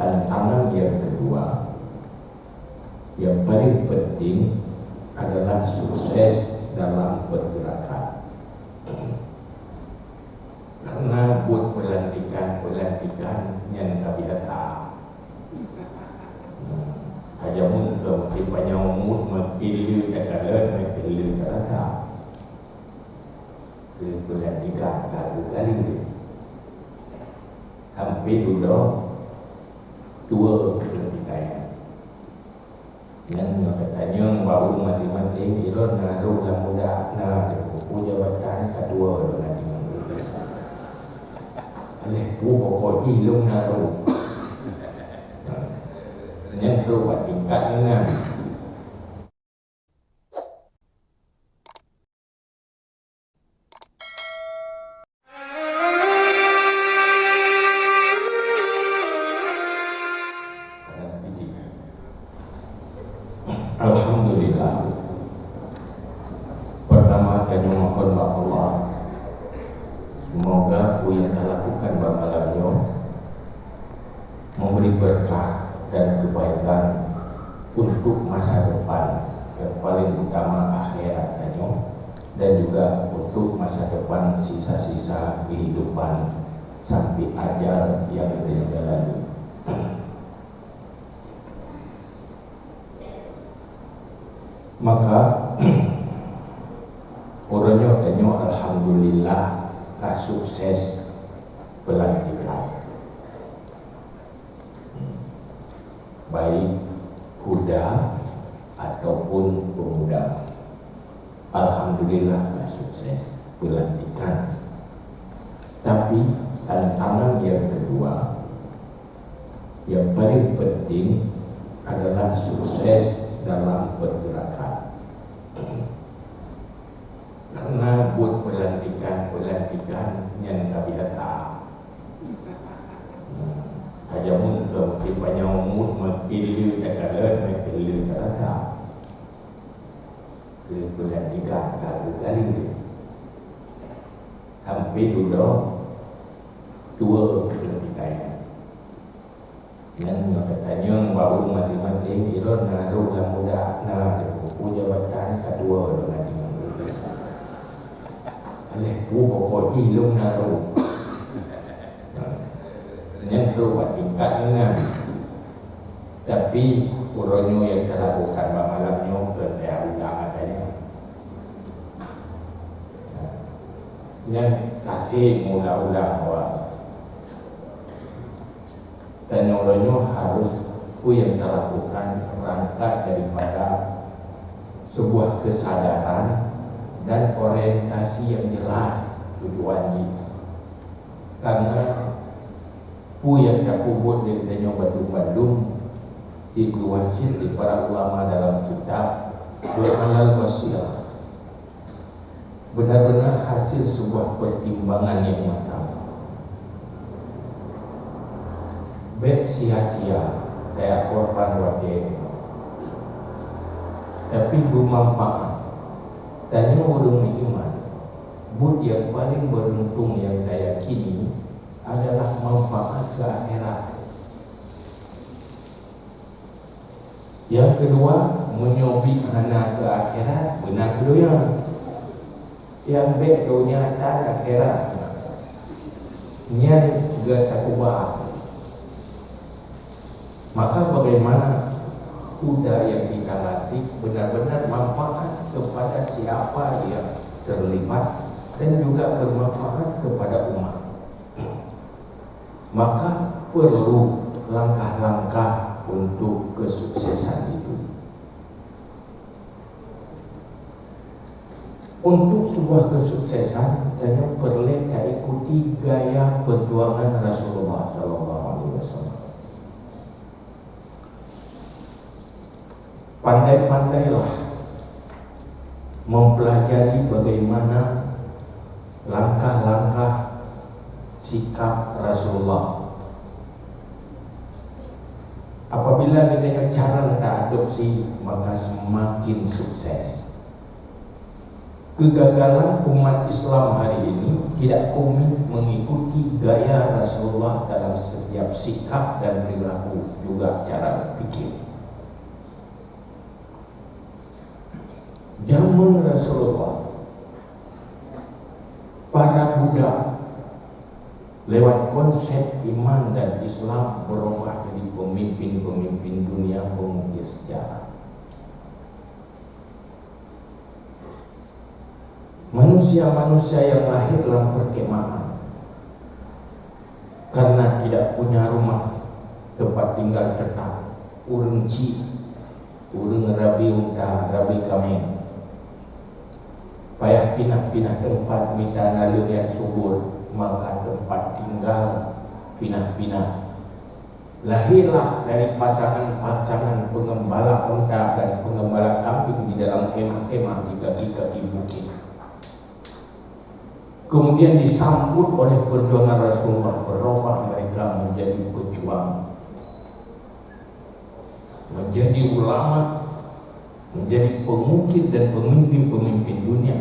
tantangan yang kedua, yang paling penting adalah sukses dalam pergerakan. Karena buat pelantikan yang tak biasa. Aja mun ke tipanya umur makin dakalan makin terasa. Ke pelantikan kali hampir dua pelantikan. Yang katanya baru mati-mati iron naruh lah muda na buku jabatan kedua nanti. Oleh pokok ilung naruh. Yang terbuat tingkat dengan alhamdulillah. Pertama kami mohon Allah, semoga yang telah lakukan bamalannya memberi berkah dan kebaikan untuk masa depan yang paling utama akhiratnya, dan juga untuk masa depan sisa-sisa kehidupan sampai ajal yang dijalani. Maka orangnya alhamdulillah sukses pelantikan, baik kuda ataupun pemuda. Alhamdulillah sukses pelantikan. Tapi tantangan yang kedua, yang paling penting adalah sukses dalam pergerakan. Karena buat pelantikan yang tak biasa. Aja mun ke tipanya umur makin dakalan makin terasa. Ke pelantikan kali hampir dua pelantikan. Yang katanya baru mati-mati iron naruh lah muda na buku jabatan kedua nanti. Oleh pokok ilung naruh. Yang terbuat tingkat dengan. Tapi orangnya yang telah lakukan bamalannya kerja ulang adanya. Yang kasih mula-ulang awal. Dan orangnya harus yang terlakukan berangkat daripada sebuah kesadaran dan orientasi yang jelas tujuannya. Karena yang takubut dari Bandung dikuasin di para ulama dalam kitab Al Wasilah, benar-benar hasil sebuah pertimbangan yang matang. Bet sia-sia kayak korban wakil, tapi bermanfaat. Tanya orang iman, bud yang paling beruntung yang saya kini adalah manfaat ke akhirat. Yang kedua, menyobik hana ke akhirat, benar kedua. Yang baik dunia tak akhirat, nyan juga takubah. Maka bagaimana kuda yang kita latih benar-benar manfaat kepada siapa yang terlibat dan juga bermanfaat kepada umat. Maka perlu langkah-langkah untuk kesuksesan itu. Untuk sebuah kesuksesan, dan perlu ikuti gaya perjuangan Rasulullah SAW. Pandai-pandailah mempelajari bagaimana langkah-langkah sikap Rasulullah. Apabila kita cara tak adopsi, maka semakin sukses. kegagalan umat Islam hari ini tidak komit mengikuti gaya Rasulullah dalam setiap sikap dan perilaku, juga cara berpikir. Zaman Rasulullah, para budak lewat konsep iman dan Islam berubah jadi pemimpin-pemimpin dunia, pengukir sejarah. Manusia-manusia yang lahir dalam perkemahan karena tidak punya rumah tempat tinggal tetap, urang ci, urang rabi unta, rabi kami, payah pindah-pindah tempat minta nalur yang subur, maka tempat tinggal pindah-pindah. Lahirlah dari pasangan-pasangan pengembala unta dan pengembala kambing di dalam kemah-kemah di kaki-kaki bukit. Kemudian disambut oleh perjuangan Rasulullah, berubah mereka menjadi pejuang, menjadi ulama, menjadi pengukir dan pemimpin-pemimpin dunia.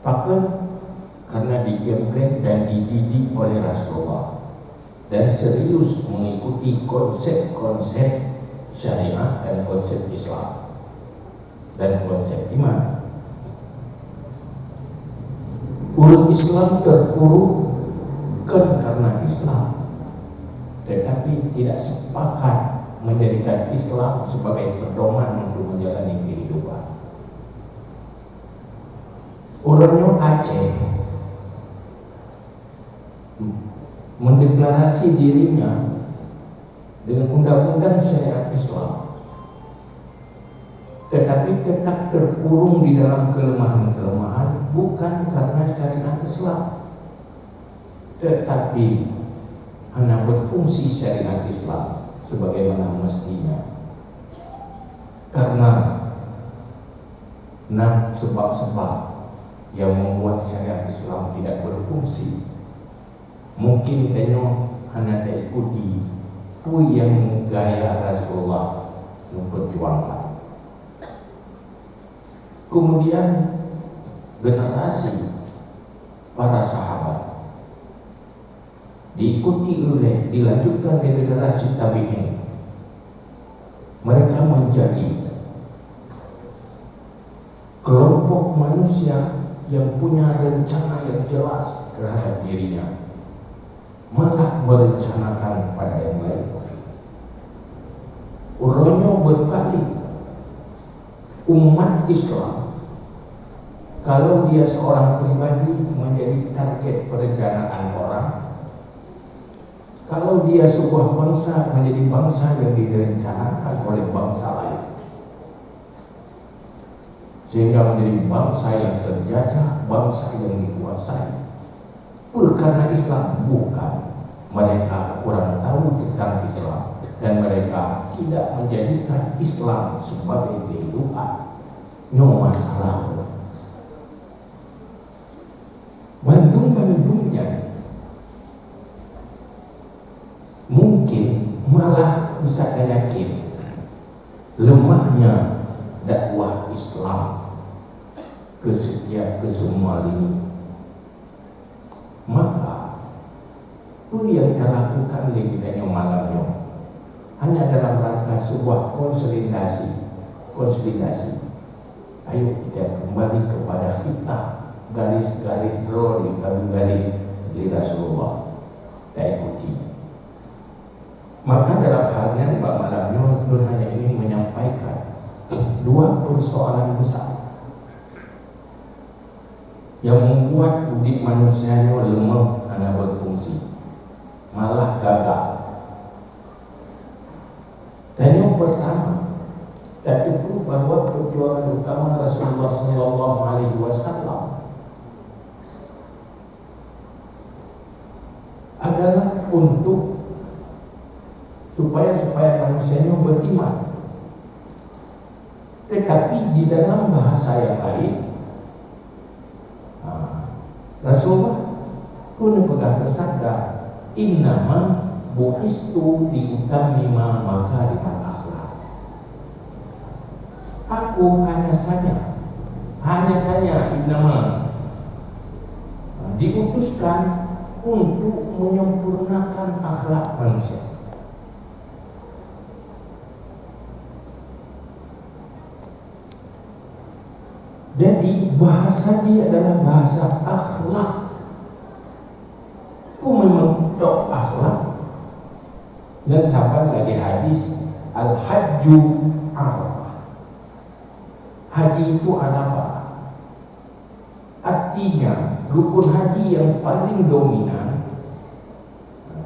Bahkan karena digembleng dan dididik oleh Rasulullah dan serius mengikuti konsep-konsep syariah dan konsep Islam dan konsep iman. Umat Islam terpuruk bukan karena Islam, tetapi tidak sepakat menjadikan Islam sebagai pedoman untuk menjalani kehidupan. Orangnya Aceh mendeklarasi dirinya dengan undang-undang syariat Islam, tetapi tetap terkurung di dalam kelemahan-kelemahan, bukan karena syariat Islam, tetapi hanya berfungsi syariat Islam sebagaimana mestinya. Karena sebab-sebab yang membuat syariat Islam tidak berfungsi, mungkin hanya diikuti yang gaya Rasulullah memperjuangkan. Kemudian generasi para sahabat dilanjutkan di generasi tabi'in. Mereka menjadi kelompok manusia yang punya rencana yang jelas terhadap dirinya, malah merencanakan pada yang lain. Urunnya berbalik. Umat Islam, kalau dia seorang pribadi menjadi target perencanaan orang, kalau dia sebuah bangsa menjadi bangsa yang direncanakan oleh bangsa lain, sehingga menjadi bangsa yang terjajah, bangsa yang dikuasai. Karena Islam bukan, mereka kurang tahu tentang Islam dan mereka tidak menjadikan Islam sebagai kehidupan. Masalah bandung-bandungnya mungkin malah bisa yakin lemahnya dakwah Islam ke semua lini. Maka apa yang dilakukan di dunia malamnya hanya dalam rangka sebuah konsolidasi. Ayo kita kembali kepada kita, garis-garis draw di garis di Rasulullah, kita ikuti. Maka dalam halnya Mbak Malamnya Nur hanya ingin menyampaikan dua persoalan besar yang membuat budi manusianya lemah, hanya berfungsi, malah gagal. Dan yang pertama, yaitu bahwa perjuangan utama Rasulullah SAW adalah untuk supaya manusianya beriman. Tetapi di dalam bahasa yang lain, Rasulullah pun pegang bersabda, innama bu'istu liutammima makarimal akhlak. Aku aku hanya saja innama diutuskan untuk menyempurnakan akhlak manusia. Jadi bahasa dia adalah bahasa akhlak. Memang tok akhlak. Dan sampai lagi hadis al-hajju arafah. Haji itu Arafah. Artinya rukun haji yang paling dominan,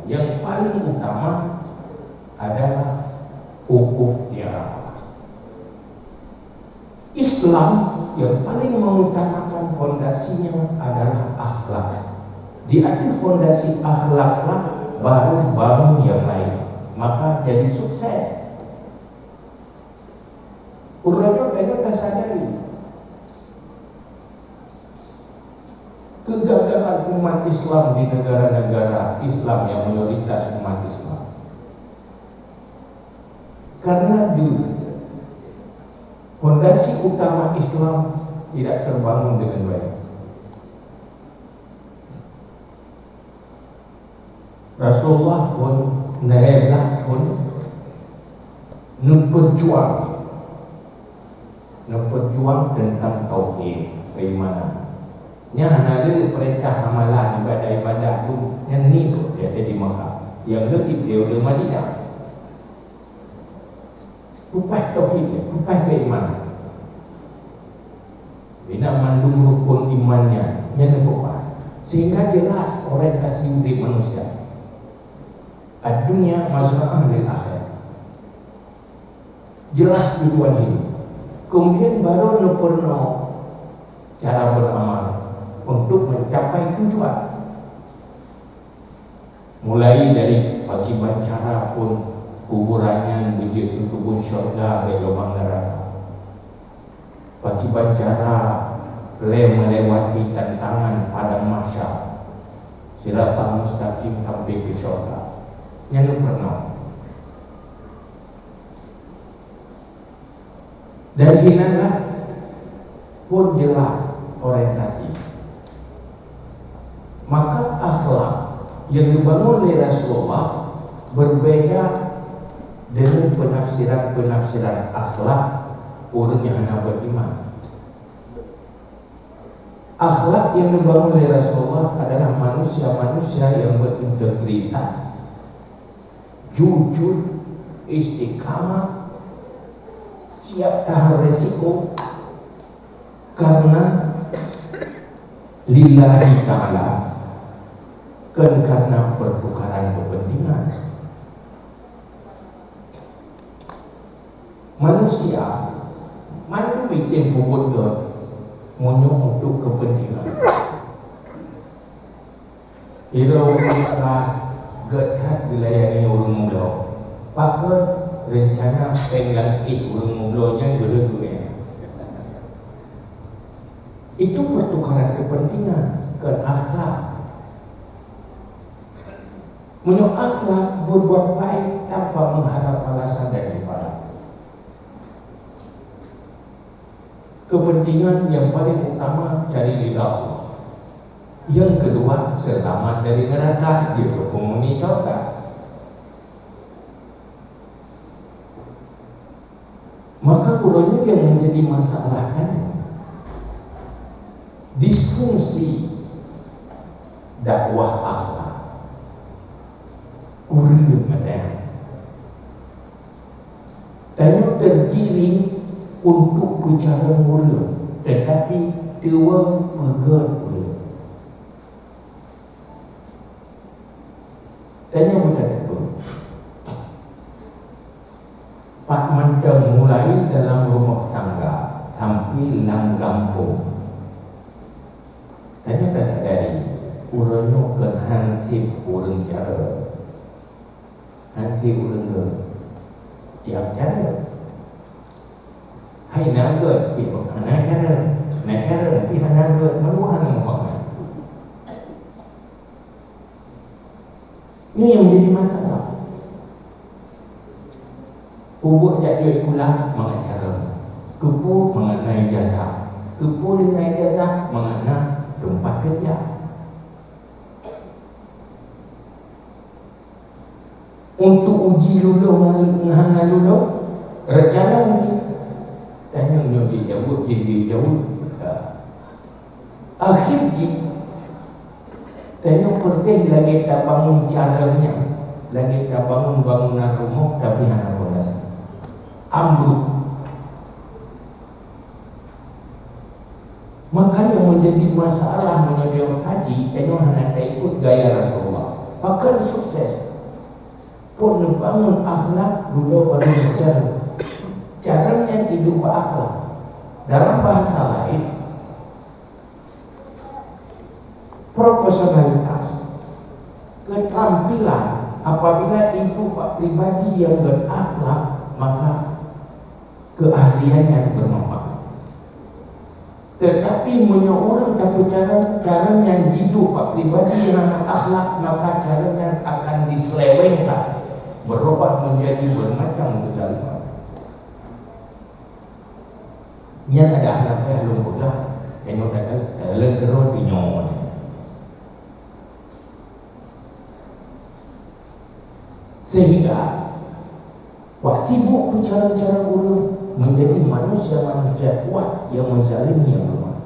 yang paling utama adalah wukuf di Arafah. Islam yang paling mengutamakan fondasinya adalah akhlak. Di atas fondasi akhlaklah baru bangun yang lain, maka jadi sukses. Urut-urut dah sadari kegagalan umat Islam di negara-negara Islam yang mayoritas umat Islam karena dulu fondasi utama Islam tidak terbangun dengan baik. Rasulullah pun Nabi pun berjuang tentang tauhid keimanan. Nya ada perintah amalan ibadah tu yang ni tu dia di Makkah, yang lebih dia di Madinah. Tupai tauhid, tupai keimanan. Bina mandung rukun imannya, yang lupa. Sehingga jelas orientasi hidup manusia. Ad-dunya mazra'ah lil akhirah. Jelas tujuan hidup. Kemudian baru perno cara beramal untuk mencapai tujuan. Mulai dari pagi bancara pun kuburannya begitu kebun syurga dari lubang neraka. Pagi bancara melewati tantangan padang mahsyar, siratal mustaqim sampai ke syurga. Yang pernah dari hinanlah pun jelas orientasi. Maka akhlak yang dibangun oleh Rasulullah berbeda dengan penafsiran akhlak orang yang hendak beriman. Akhlak yang dibangun oleh Rasulullah adalah manusia-manusia yang berintegritas, jujur, istiqamah, siap tahan resiko karena lillahi ta'ala, kan karena pertukaran kepentingan. Manusia mana bikin bubut munyuk untuk kepentingan. Irau kita getat dilayani urung mula, pakai rencana penglangkit urung mulanya dulu-dulu. Itu pertukaran kepentingan ke akhlak. Menurut akhlak berbuat baik tanpa mengharap balasan daripada. Kepentingan yang paling utama cari ridha Allah. Yang kedua selamat dari neraka, gitu penghuni surga. Maka ulanya yang menjadi masalah kan disfungsi dakwah akhlak. Urut ada. Dan tergiring untuk bicara murid, tetapi tua pegat murid. Tanya betul-betul. Pak Menteng mulai dalam rumah tangga sampai dalam kampung. Tanya tak sadari, urangnya kan hansip urang cara. Hansip urang tiap cara. Hai naga, anak cara, pihak naga meluang Muhammad. Ini yang menjadi masalah. Ubuk jadi kulah mengacara. Kepu mengenai jasa, kepu naik jasa mengenai tempat kerja. Untuk uji luluh menghana luluh, rencana mungkin tanya nyobi jauh jadi jauh. Akhir ji tanya perteh lagi tak bangun caranya, lagi tak bangun bangunan rumah tapi hanya fondasi ambruk. Maka yang menjadi masalah menjadi haji tanya hanya tak ikut gaya Rasulullah. Bahkan sukses pun membangun akhlak dulu baru bicara. Caranya hidup berakhlak. Dalam bahasa lain, profesionalitas, keterampilan. Apabila ibu pak pribadi yang berakhlak, maka keahliannya bermanfaat. Tetapi menyorong tapi caranya hidup pak pribadi yang akhlak, maka caranya akan diselewengkan, berubah menjadi bermacam kezaliman. Yang ada anaknya belum pegang, yang ada legero di nyawa. Sehingga waktu ibu cara-cara guru menjadi manusia-manusia kuat yang menzalimi yang lemah.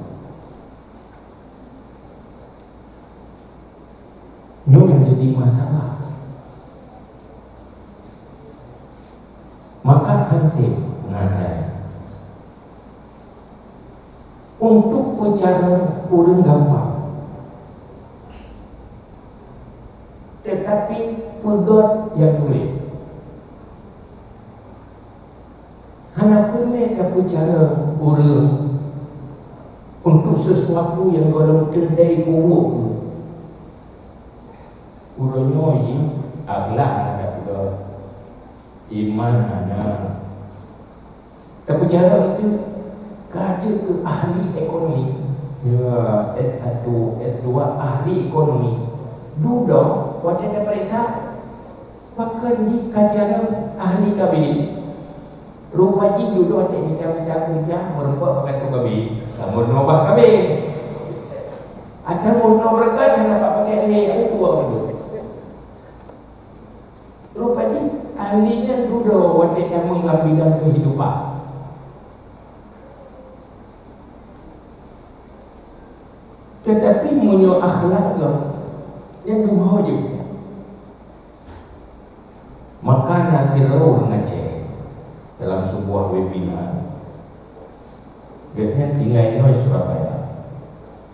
Ini yang jadi masalah. Maka henti mengadai untuk bicara urang gampang, tetapi pegot yang boleh. Anak boleh tak bicara urang untuk sesuatu yang golong kendai buruk. Urangnya ini agak ada pegot iman hanya. Tak bicara itu kaji ke ahli ekonomi, ya S1, S2 ahli ekonomi. Duduk waktu ada perintah, maka di kajian ahli kabin. Rupa ji duduk waktu minta kerja, merempat pakai tu kabin. Kamu nobah kabin. Atau mau berkat kenapa pakai ni? Apa tu orang tu? Rupa ji ahlinya duduk waktu yang mengambil kehidupan. Tetapi munyo akhlak yang dumau je. Maka Nazirul ngecek dalam sebuah webinar. Dia tinggal di Surabaya.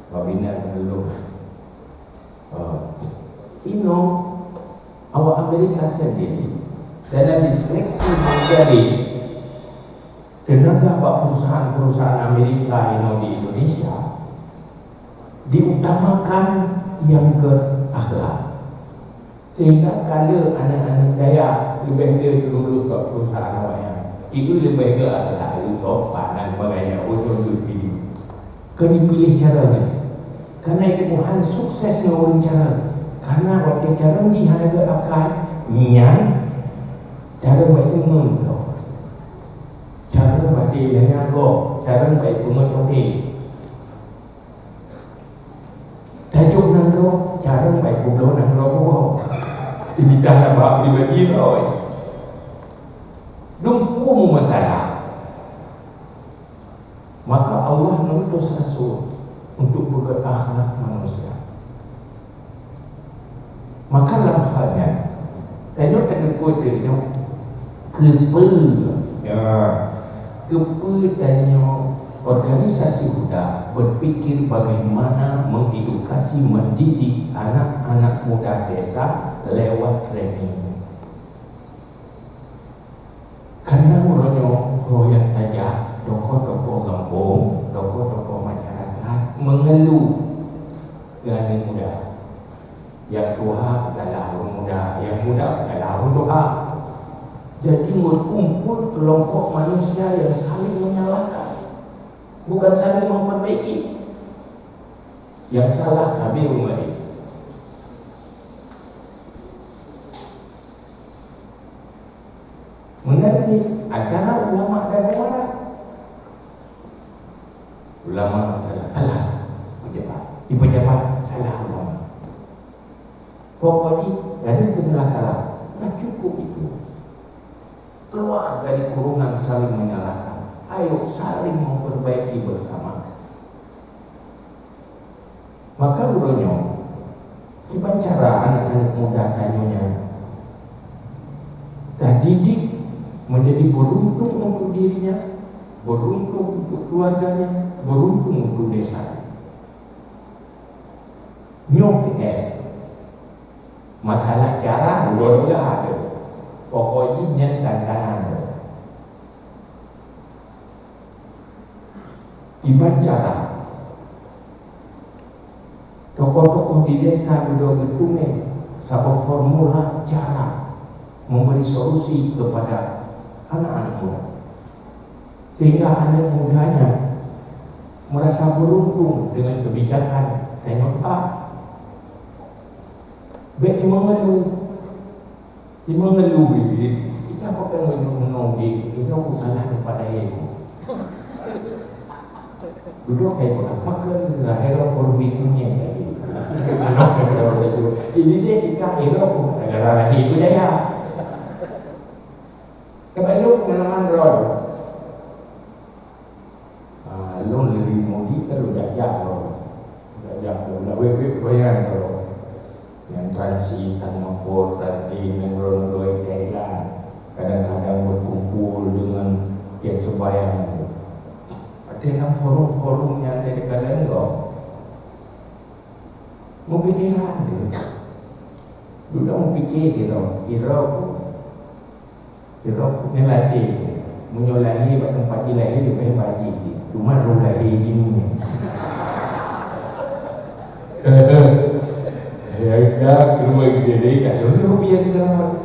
Webinar dulu. Ino awak Amerika sendiri dalam diseleksi menjadi tenaga perusahaan-perusahaan Amerika yang di Indonesia diutamakan yang ke akhlak. Sehingga kalau anak-anak daya lebih dia lulus ke perusahaan awaknya, itu lebih ke akhlak, sopan dan sebagainya untuk dipilih. Kena dipilih caranya. Karena itu Tuhan sukses dengan cara. Karena waktu cara ni hanya ke akal nian cara baik mengumpul. Cara baik hanya go, cara baik mengocoki. Tajuk nangro, cara baik kublo nangro ko. Ini dah nampak pribadi roy. Lumpuh masalah. Maka Allah mengutus Rasul untuk berakhlak manusia. Maka dalam halnya, tanya ada kode yang kepe, tanya organisasi Huda berpikir bagaimana mengedukasi, mendidik anak-anak muda desa lewat training. Karena urutnya yang tajam, tokoh-tokoh kampung, tokoh-tokoh masyarakat mengeluh dengan muda. Yang tua adalah orang muda, yang muda adalah orang tua. Jadi berkumpul kelompok manusia yang saling menyalahkan, bukan saling memperbaiki. Yang salah kami membaik. Mengenai antara ulama dan ulama, ulama salah pejabat, di pejabat salah ulama. Pokoknya ada salah, nah cukup itu. Keluar dari kurungan saling menyalahkan. Ayo saling memperbaiki bersama. Maka uronyo, gimana cara anak-anak muda tanyanya dah didik menjadi beruntung untuk dirinya, beruntung untuk keluarganya, beruntung untuk desa. Nyok masalah cara dua-dua ada. Pokoknya tantangan. Ibarat cara tokoh-tokoh di desa duduk bertumeh satu formula cara memberi solusi kepada anak-anak muda, sehingga anak mudanya merasa beruntung dengan kebijakan. Tengok baik mengeluh kita pakai mengeluh itu salah kepada ibu. Duduk kayak pakai lahirlah perwikunya ini dia kita elok negara ibu daya. Coba lu pengalaman rod. Lu lebih mudi terus dajak lo. Dajak lo bayar lo. Yang transitan maupun transit mengeronodoy Thailand. Kadang-kadang berkumpul dengan yang sebayang. Ada yang forum-forum yang ada di kalian kok. Mungkin dia ada. Sudah mau pikir Irok melatih menyolahi tempat lahir lebih baji cuma roh lahir gini ya keluar gede dah lu biar keluar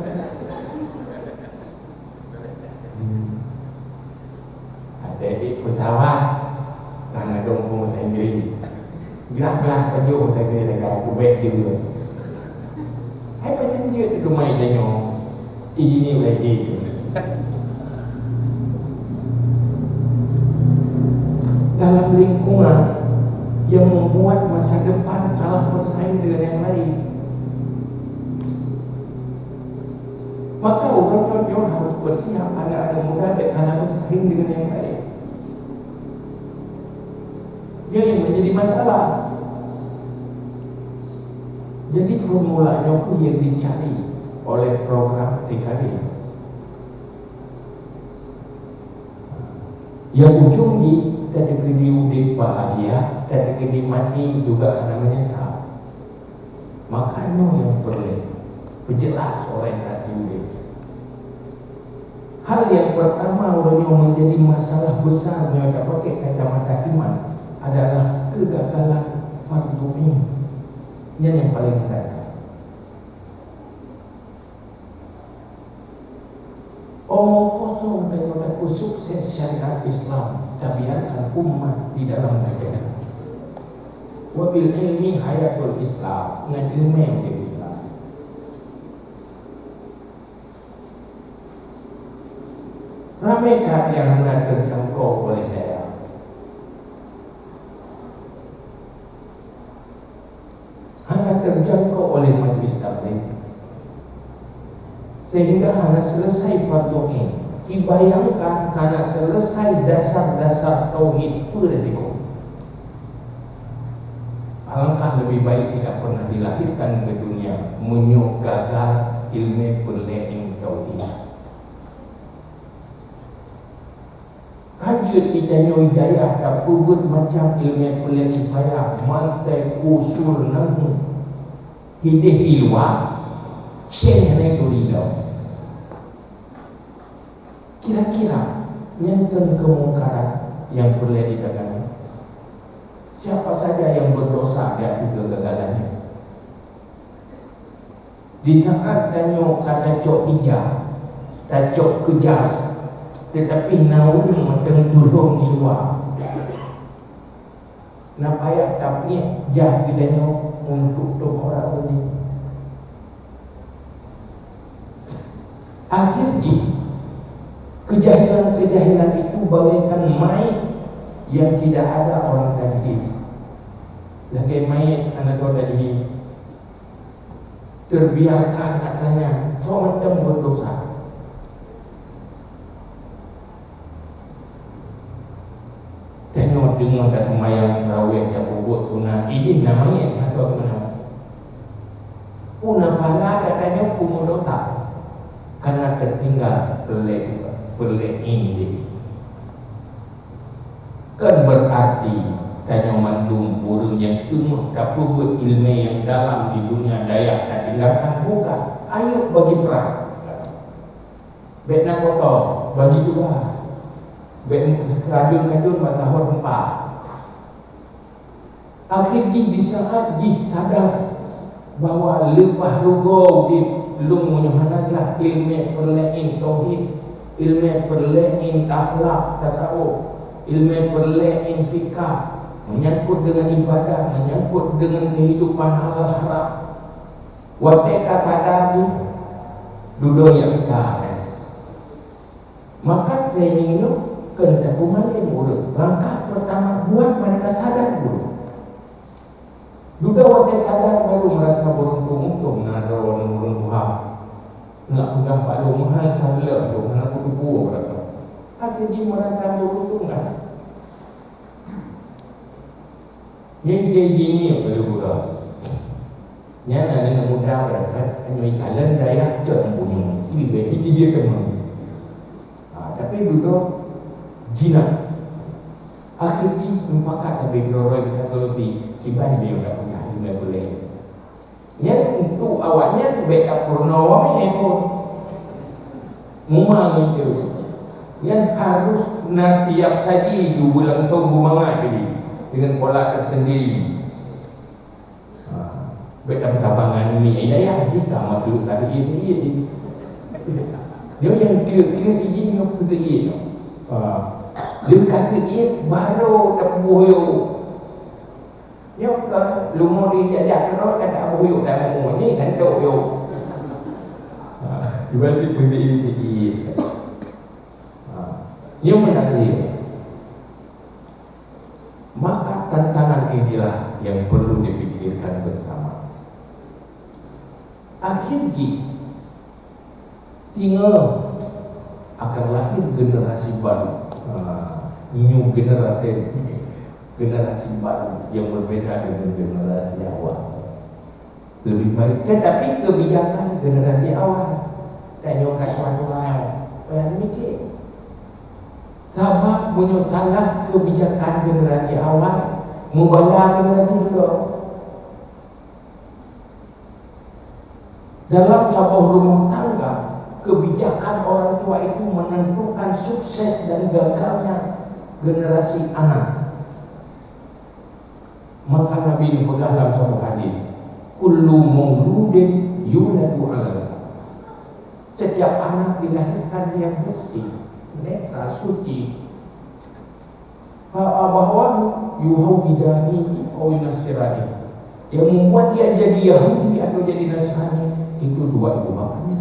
ada di pesawat tanah kampung sendiri gerak-gerak pejuh kata aku baik dia hai macam dia tu rumah dia ini lagi dalam lingkungan yang membuat masa depan kalah bersaing dengan yang lain, maka orang harus bersiap anak-anak muda kalah bersaing dengan yang lain. Dia yang menjadi masalah. Jadi formulanya itu yang dicari oleh program TKD. Yang ujung di kategori udik bahagia, kategori mati juga karena menyesal. Makanya yang perlu berjelas orientasi udik. Hal yang pertama orangnya menjadi masalah besar mereka pakai kacamata iman adalah kegagalan fardu ain. Ini yang paling dasar. Omong kosong daripada sukses syariat Islam dan biarkan umat di dalam negara. Wabil ilmi hayatul Islam, dengan ilmu yang Islam. Ramaikan yang hendak terjangkau oleh daerah. Hendak terjangkau oleh majlis taklim. Sehingga hanya selesai fardu ain. Dibayangkan hanya selesai dasar-dasar tauhid berisiko. Alangkah lebih baik tidak pernah dilahirkan ke dunia menyuk gagal ilmu perlening tauhid. Hajat ditanya hidayah tak pubut macam ilmu perlening kifayah mantai usul nahu hidih ilwa Syekh itu hilang. Kira-kira nyenten kemungkaran yang perlu ditangani. Siapa saja yang berdosa dia kegagalannya. Di saat danyo kata cok ija, dan cok kejas, tetapi naudun matang tulung di luar. Napayah tapi jah danyo untuk orang ini. Akhirnya kejahilan-kejahilan itu bagaikan mai yang tidak ada orang tadi. Lagi mayat anak tua tadi terbiarkan katanya, macam berdosa. Tengok dengar dah semayang tarawih dah bubuk sunat. Ini namanya anak tua kemana? Unafala katanya dosa karena tertinggal pelek ini. Kan berarti tanya mandum burung yang tunggu dapat buat ilmu yang dalam di dunia daya dan tinggalkan bukan. Ayo bagi perang. Bet nak kotor bagi juga. Bet kadun-kadun matahari empat. Akhirnya di saat sadar bahawa lepas rugo di lung menyuhanaglah ilmu perlein tauhid, ilmu perlein akhlak tasawuf, ilmu perlein fikah, menyangkut dengan ibadah, menyangkut dengan kehidupan halal haram. Wateka sadar ni duduk yang dah. Maka training itu kena kumalin murid. Langkah pertama buat mereka sadar dulu. Duda waktu sadar baru merasa beruntung-untung naro nurun Tuhan. Nak pegang Pak Long mahal kala tu mana aku tubuh berapa. Akhirnya merasa beruntung kan. Ni dia gini apa juga. Nya nak dengan mudah berkat hanya ikalan daya cek punya. Ini dia kemana. Tapi duduk jinak. Akhirnya mempakat lebih beroroi kita lebih kiban dia tak punya ilmu boleh. Nya untuk awaknya backup purnawa ni pun mumang itu. Yang harus nak tiap saji du bulan tahun bumangat jadi dengan pola tersendiri. Backup sabangan ni daya kita makhluk tadi ini. Dia yang kira-kira izin yang pusing. Dia kata dia baru tak boyo. Dia kan lumur dia jajak terus kata boyo dalam umur ni kan dok yo. Tiba-tiba dia. Dia menangis. Maka tantangan inilah yang perlu dipikirkan bersama. Akhirnya tinggal akan lahir generasi baru, new generasi baru yang berbeda dengan generasi awal. Lebih baik, tetapi kebijakan generasi awal tak nyokak suatu hal. Yang mikir, sebab menyotalah kebijakan generasi awal membawa generasi dulu. Dalam sebuah rumah tangga, kebijakan orang tua itu menentukan sukses dan gagalnya generasi anak. Maka Nabi pegang dalam sebuah hadis, kullu mauludin yuladu ala. Setiap anak dilahirkan dia bersih, netral, suci. Bahwa yuhawidani atau nasirani, yang membuat dia jadi Yahudi atau jadi Nasrani itu dua ibu bapaknya.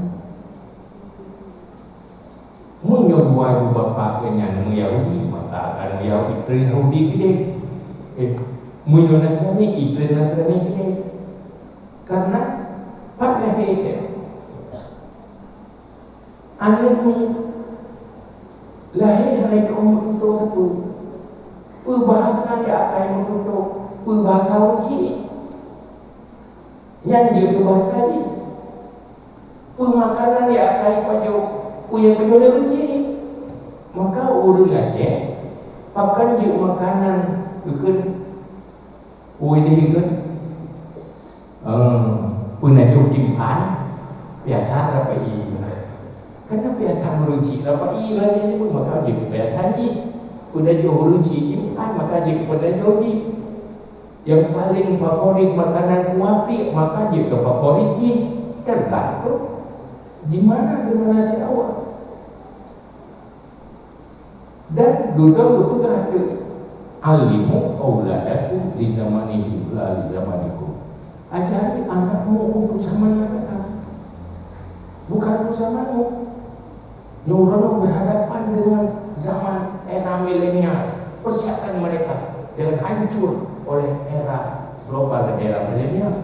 Munyo dua ibu bapaknya nama Yahudi, maka akan Yahudi gede. Munyo Nasrani, Idris Nasrani gede. Karena pada itu anak ni lahir hari ke umur tujuh satu. Berbahasa dia akan tutup, berbahasa uji. Yang dia tu bahasa dia. Pemakanan dia akan pajuk. Yang kedua uji. Maka urut aja. Pakan dia makanan ikut. Dia ikut. Penajuk timpan. Biasa dapat i. Karena biasa meruji dapat i lagi ni pun maka dia biasa ni. Penajuk meruji timpan maka dia penajuk ni. Yang paling favorit makanan kuapi maka dia ke favorit ni. Tergantung di mana generasi awal. Dan duduk betul ada alimu auladakum di zamanihi la di zamanikum. Ajari anakmu untuk zaman mereka, bukan untuk zamanmu. Orang berhadapan dengan zaman era milenial. persiapkan mereka jangan hancur oleh era global dan era milenial.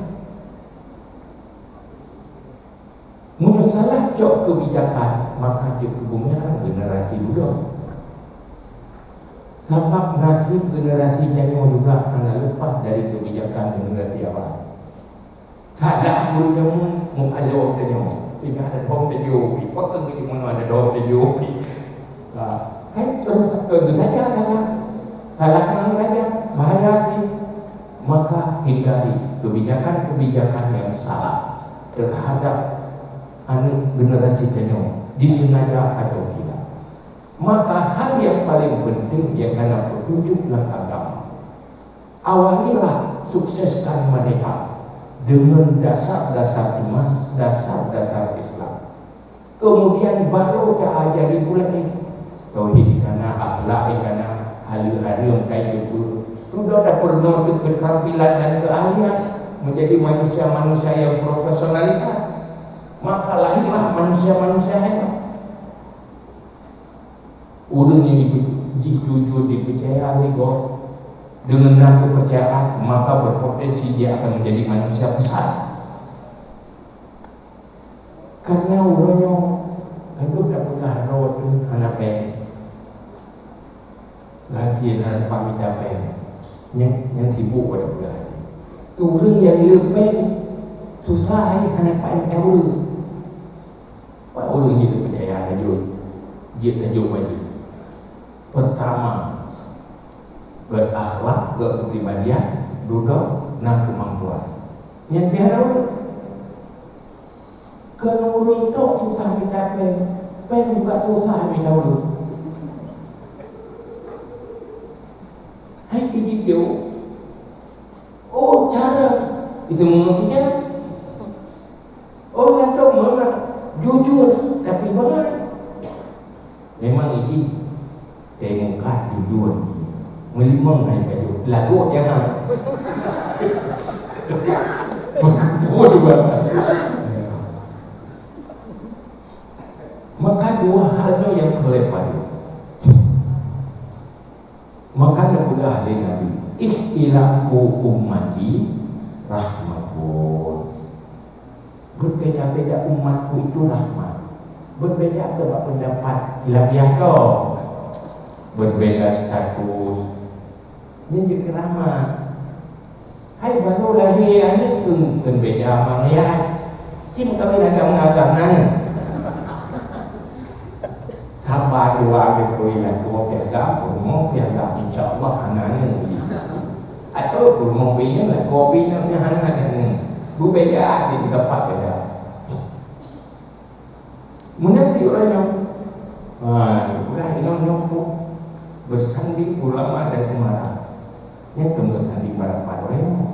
Mun salah cok kebijakan, maka dia kebumian generasi muda. Sebab nasib generasi jauh juga akan lepas dari kebijakan generasi awal. Salah pun kamu mengalau tanya, tidak ada dom dan jopi. Waktu kita mana ada dom dan jopi. Terus saja salah kanan saja bahaya hati. Maka hindari kebijakan-kebijakan yang salah terhadap anak generasi jauh, disengaja atau tidak. Maka hal yang paling penting yang kena petunjuk dalam agama, awalilah sukseskan mereka dengan dasar-dasar iman, dasar-dasar Islam. Kemudian baru ke ajari pula tauhid kana, akhlak kana, hal-hal yang kayak gitu. Sudah ada pernah keterampilan dan keahlian menjadi manusia-manusia yang profesionalitas. Maka lahirlah manusia-manusia hebat. Orang yang dijujur, dipercaya oleh God dengan kepercayaan, maka berpotensi dia akan menjadi manusia besar. Karena orangnya itu dapat harus anak ganti anak pamit apa yang sibuk pada bulan. Orang yang lebih susah anak pamit orang ini percaya dia tajuk wajib. Pertama, berakhlak, berkepribadian, duduk, dan kemampuan. Yang biasa orang kalau orang tu susah minta pen juga susah minta orang. Hai dia oh cara itu mengerti cara orang tu memang jujur tapi benar. Memang ini demokrat jujur melimang hari baju lagu jangan berkebun juga. Maka dua halnya yang kelepan. Maka ada ahli Nabi ikhtilafu ummati rahmatun. Berbeda-beda umatku itu rahmat. Berbeda pendapat khilafiyah kau, berbeda status, ini juga rahmat. Hai baru lahir anak pun beda mangayat. Kim kami agama Hamba dua berkoilan dua piagam, mau piagam insyaAllah anaknya atau mau pilih lah kopi namanya anaknya berbeda di tempat beda. Menanti orang yang bersanding ulama dan umarah, yang bersanding para orang,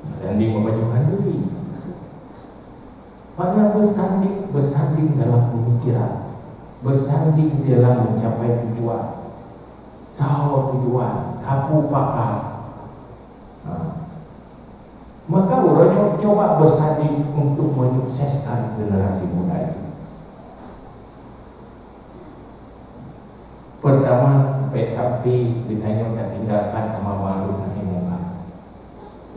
bersanding memajukan diri. Mana bersanding dalam pemikiran, bersanding dalam mencapai tujuan, tahu tujuan, tahu pakar. Maka orangnya coba bersanding untuk menyukseskan generasi muda ini. Pertama, PKP ditanya dan tinggalkan sama ma'ruf nahi munkar.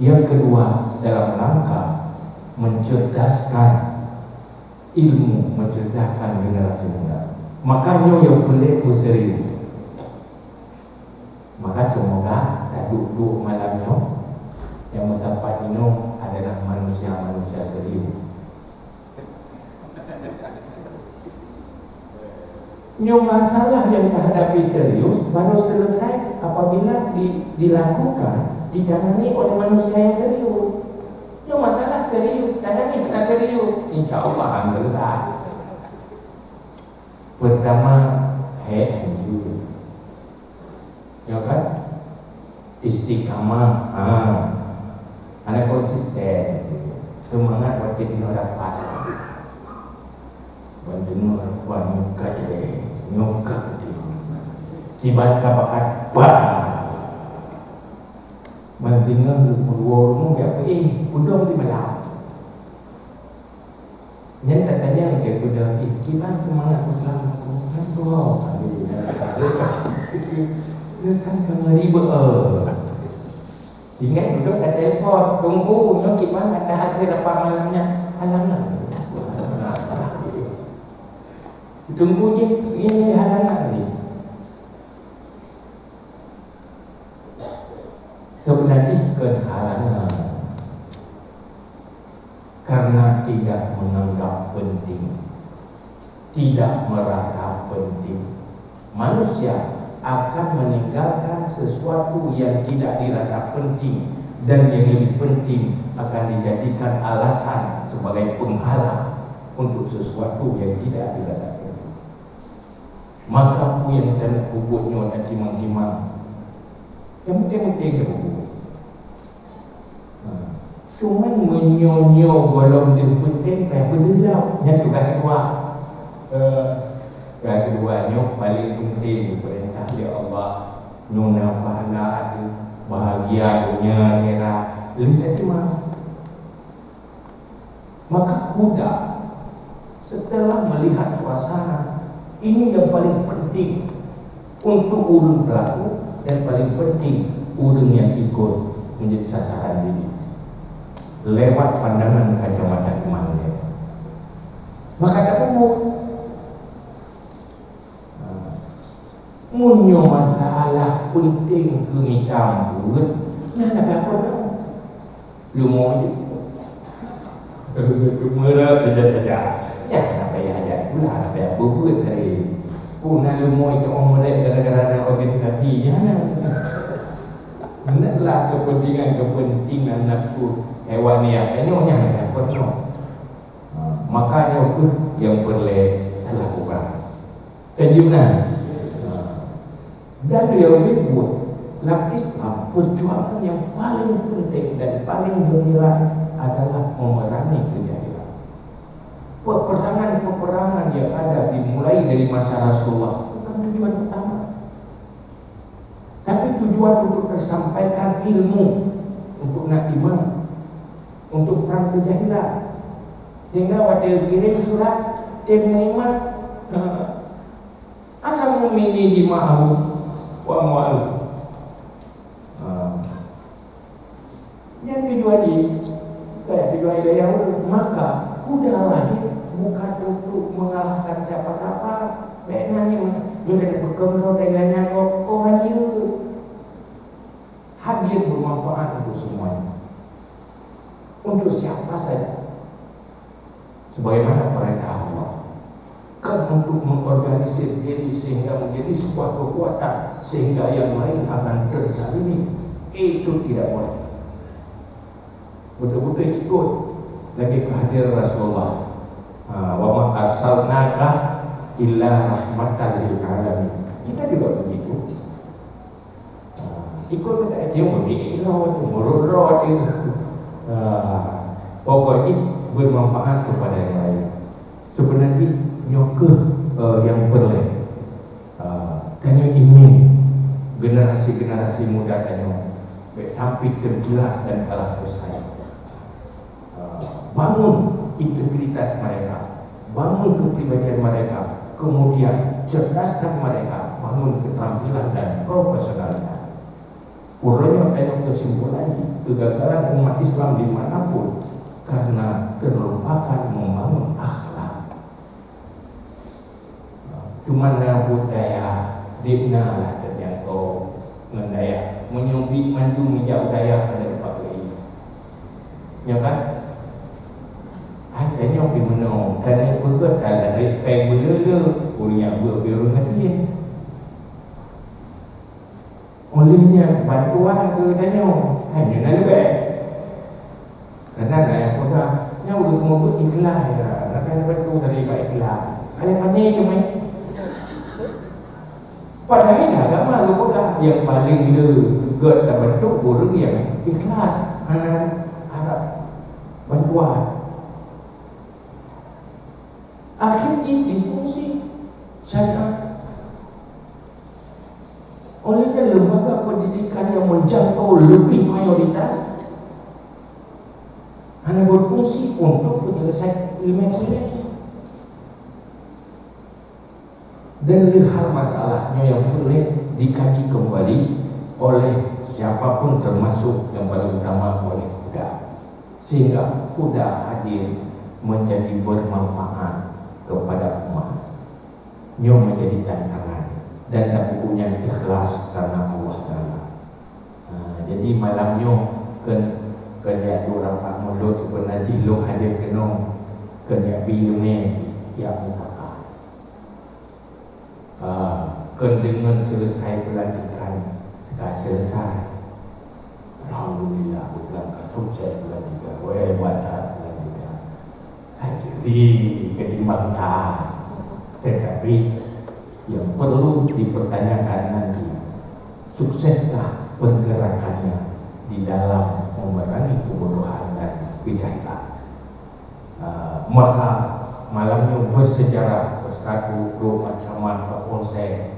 Yang kedua, dalam rangka mencerdaskan ilmu, mencerdaskan generasi muda. Makanya yang pelik pun serius. Maka semoga duduk malamnya yang mencapai ini adalah manusia-manusia serius. Yang masalah yang dihadapi serius baru selesai apabila dilakukan, ditangani oleh manusia yang serius. Yang masalah serius, tangani pada serius, insyaAllah alhamdulillah. Pertama, head and shoulder, ya kan? Istiqamah, ada konsisten, semangat waktu kita dapat. Mendengar wanita jadi nyokak tiba-tiba bakat bah menzingan berwarmu ya udah di malam yang katanya dia sudah kita semangat Islam wow Kan ribet. Ingat duduk kat telefon, tunggu nyokip mana dah saya dapat malamnya. Halangan. Tunggu je, ini halangan ni. Sebenarnya kehalangan karena tidak menganggap penting, tidak merasa penting. Manusia akan meninggalkan sesuatu yang tidak dirasa penting, dan yang lebih penting akan dijadikan alasan sebagai penghalang untuk sesuatu yang tidak dirasa penting. Maka yang tak kubutnya dan timang-timang yang penting-penting dia kubut. Cuman menyonyo golong dia penting kayak berdelau. Yang kedua keduanya paling penting perintah ya Allah, nuna pahala ada, bahagia dunia akhirat, lihat timang. Maka kuda setelah melihat suasana ini yang paling penting untuk urun pelaku, dan paling penting urun yang ikut menjadi sasaran diri lewat pandangan kacamata imannya. Maka tak munyo masalah penting ke mitam buat nah nak apa dah lu mau je merah saja ya nak payah ada pula nak payah berbuat hari pun nak lu mau itu orang mereka gara-gara ada organisasi jangan hendaklah kepentingan nafsu hewaniah ini orang nak apa dah makanya yang boleh lakukan dan juga dan dia buat lapis perjuangan yang paling penting dan paling bernilai adalah memerangi kejahilan. Peperangan yang ada dimulai dari masa Rasulullah bukan tujuan utama, tapi tujuan untuk tersampaikan ilmu, untuk nak iman, untuk perang kejahilan. Sehingga waktu kirim surat dia iman asal memilih di ma'ahu wa mu'alif. Yang tujuan ini kayak tujuan hidayah, maka udahlah dia bukan untuk mengalahkan siapa-siapa. Baiknya ni dia ada berkembang dengan kau hanya hadir bermanfaat untuk semuanya, untuk siapa saja, sebagaimana perintah Allah. Untuk mengorganisir diri sehingga menjadi sebuah kekuatan sehingga yang lain akan terzalimi, itu tidak boleh. Betul-betul ikut lagi kehadiran Rasulullah. Wa ma arsalnaka illa rahmatan lil alamin. Kita juga begitu. Ikut kata dia memilih merurut itu. Pokoknya bermanfaat kepada yang lain. Sebenarnya nyoke yang perlu kanyo ingin generasi muda kanyo sampai terjelas dan kalah bersaing, bangun integritas mereka, bangun kepribadian mereka, kemudian cerdaskan mereka, bangun keterampilan dan profesionalitas. Urutnya kanyo kesimpulannya kegagalan umat Islam dimanapun karena terlupakan membangun akhlak. Cuma nak budaya dibna lah terjangkau mendaya menyubi mandu menjauh daya pada tempat ini, ya kan? Adanya pergi menong kerana bergerak dalam refleks berlele punya berbiru katilin olehnya bantuan ke danyo hanya nak lebih kerana yang pegang yang udah mengumpul ikhlas ya akan bantu dari baik ikhlas ada pandai cuma padahal agama lu pegang yang paling legat dan bentuk buruk yang ikhlas anak harap bantuan akhirnya diskusi syariat olehnya lembaga pendidikan yang menjangkau lebih mayoritas hanya berfungsi untuk menyelesaikan ilmu ini. dan lihat masalahnya yang boleh dikaji kembali oleh siapapun, termasuk yang paling utama oleh kuda, sehingga kuda hadir menjadi bermanfaat kepada umat, menjadi tantangan dan tak punya ikhlas karena Allah Taala. Jadi malamnya kerja orang Pak Mulut pernah dilung hadir kenong kerja bilume yang mutaka. Dengan selesai pelantikan, kita selesai. Alhamdulillah, bukan sukses pelantikan. Weh, batal pelantikan. Jadi ketimbang tak. Tetapi yang perlu dipertanyakan nanti, sukseskah pergerakannya di dalam memerangi kebodohan dan kejahilan? Maka malamnya bersejarah bersatu Guru Ancaman Kapolsek,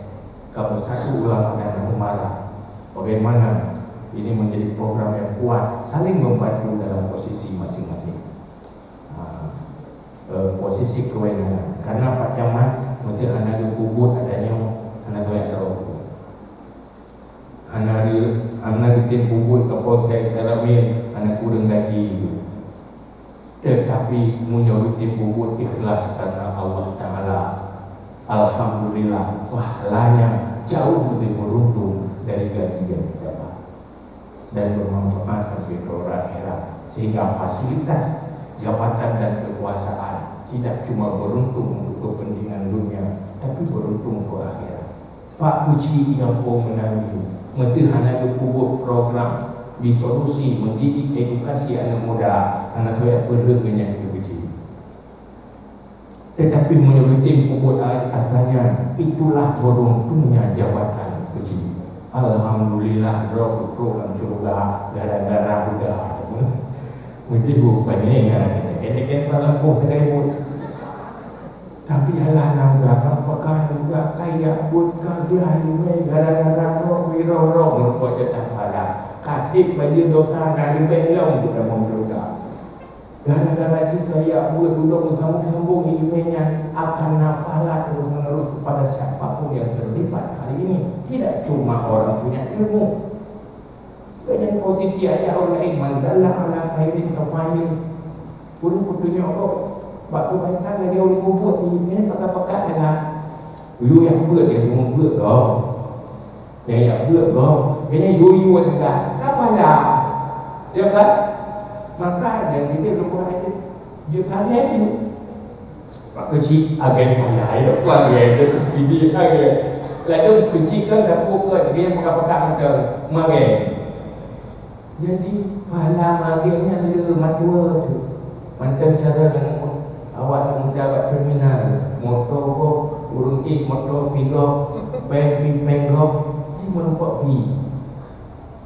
bersatu ulama dan umara. Bagaimana ini menjadi program yang kuat, saling membantu dalam posisi masing-masing, posisi kewenangan. Karena Pak Camat mesti anak dikubur adanya anak toyak roh, anak bikin bubur Kapolsek Teramil, anak kurang gaji. Tetapi menyurutin bubur ikhlas karena Allah Ta'ala. Alhamdulillah, pahalanya jauh lebih beruntung dari gaji yang didapat dan bermanfaat sampai ke akhirat. Sehingga fasilitas jabatan dan kekuasaan tidak cuma beruntung untuk kepentingan dunia, tapi beruntung ke akhirat. Pak Puji yang pun menangi mesti hanya kubur program di solusi mendidik edukasi anak muda, anak saya berreganya itu kecil. Tetapi menurut tim kubur adanya, itulah beruntungnya jabatan kecil. Alhamdulillah, roh program surga gara-gara udah. Mesti bukannya kan, kita malam pun saya buat. Tapi alah udah kapakan udah kaya buat kaglah ini gara-gara roh merupakan cetak pada. Katik bagi dosa dari belong kita memberdoa. Gara-gara kita ya buat duduk sambung-sambung ilmunya akan nafalat terus-menerus kepada siapapun yang terlibat hari ini. Tidak cuma orang punya ilmu. Banyak posisi ada orang lain mandala ala khairin kafail. Punya Allah. Bak kebaikan dia orang buat ini pakai-pakai dengan lu yang buat dia semua buat kau. Dia yang buat kau. Kayaknya yu juga. Kapalah, ya kan? Maka dan kita lupa itu jutaan itu. Pak kecil agen payah itu agen itu video agen. Lalu kecil kan tak buat dia pakai macam magen. Jadi pala magennya dia matua tu. Mantan cara dengan awak muda buat terminal, motor go, urung motor pigo, penggo, ini merupakan fee.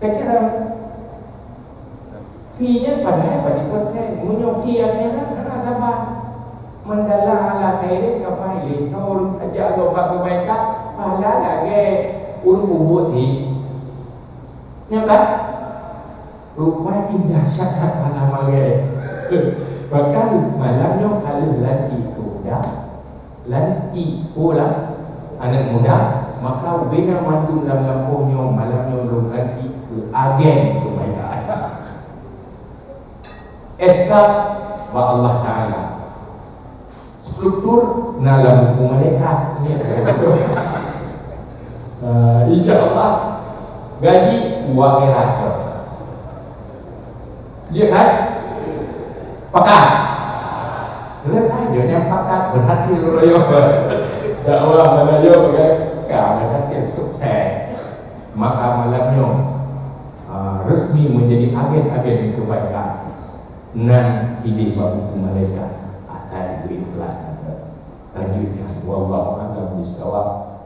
Kacau fee-nya padahal pada persen menyoki akhirat karena sabar mendalam ala khairin kafail tol aja doa kebaikan pahala lagi urut bubut ni nyata rupa tidak syakat pahala mage bahkan malamnya kalau lagi kuda lagi pula anak muda maka bina mandu dalam lampunya malamnya belum lagi ke agen kebaikan. SK wa Allah Ta'ala struktur dalam buku malaikat. InsyaAllah gaji wakirator. Dia kan pakat. Lihat aja yang pakat berhasil royo. Dakwah menayo kan berhasil sukses. Maka malamnya resmi menjadi agen-agen kebaikan dan ide buku malaikat asal ikhlas lanjutnya wallahu a'lam bishawab.